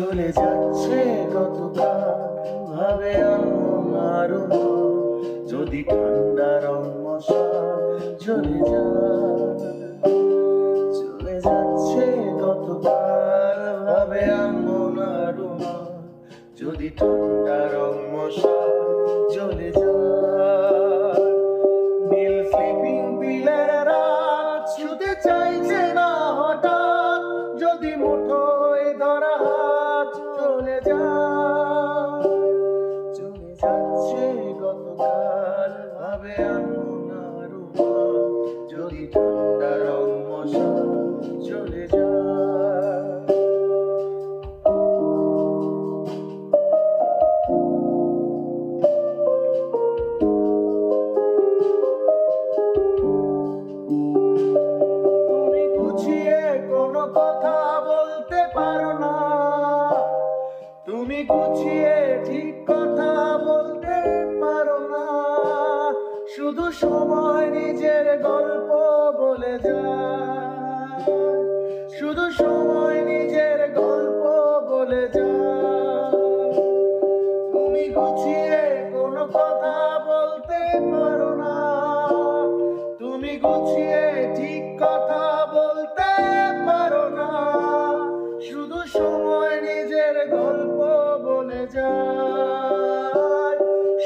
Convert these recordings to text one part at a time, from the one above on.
চলে যাচ্ছে গতকাল, ভাবে আমার যদি ঠান্ডা রং মশাল চলে চলে যাচ্ছে গতকাল, ভাবে আমার যদি ঠান্ডা রং মশাল চলে নীল স্লিপিং পিলের রাত ছুতে চাইছে না হঠাৎ, যদি মুঠোয় ধরা হাত চলে যাচ্ছে গতকাল, ভাবে আমার যদি ঠান্ডা রং মশাল চলে তুমি গুছিয়ে কোনো কথা বলতে পারো না, তুমি গুছিয়ে ঠিক কথা বলতে পারো না, শুধু সময় নিজের গল্প বলে যায়, শুধু সময় নিজের গল্প বলে যায়। তুমি গুছিয়ে কোনো কথা বলতে পারো না, তুমি গুছিয়ে ঠিক কথা বলতে পারো না, শুধু সময় নিজের গল্প বলে যায়,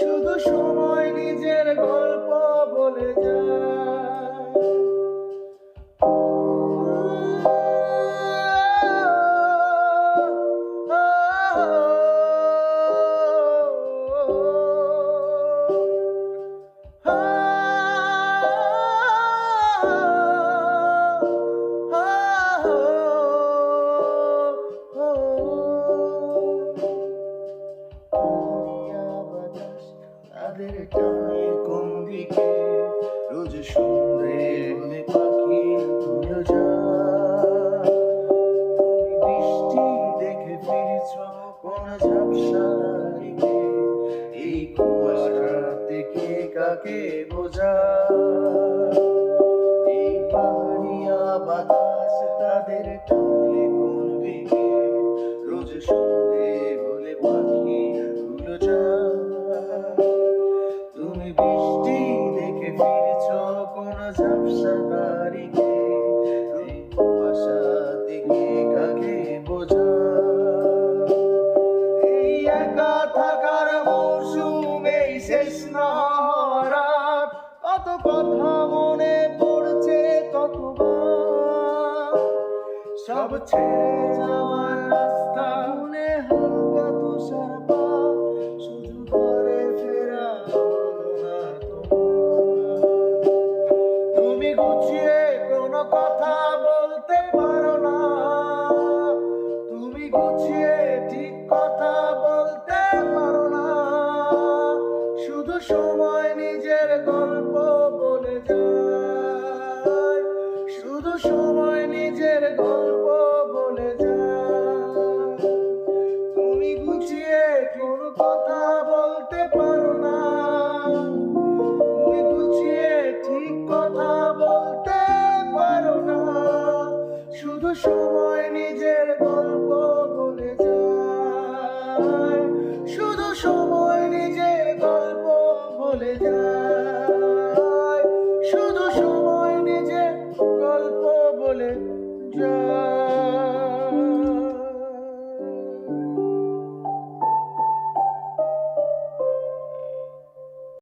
শুধু সময় নিজের গল্প বলে যায়। তাদের টানে কোন দিকে রোজ সন্ধ্যে হলে পাখি উড়ে যায়, তুমি বৃষ্টি দেখে ফিরছ কোন ঝাপসা রেখে, এই কুয়াশা থেকে কাকে বোঝায়, এই পাহাড়িয়া বাতাস তাদের টানে কোন দিকে রোজ সন্ধ্যে হলে পাখি উড়ে যায়, তুমি বৃষ্টি দেখে ফিরছ কোন ঝাপসা তারিখে, এই কুয়াশা থেকে কাকে বোঝায়, এই একা থাকার মৌসুমে শেষ না হওয়ার রাত, কত কথা মনে পড়ছে কতবার, সব ছেড়ে যাওয়ার রাস্তা মনে হালকা তুষারপাত, শুধু ঘরে ফেরা হলো না তোমার। তুমি গুছিয়ে কোনো কথা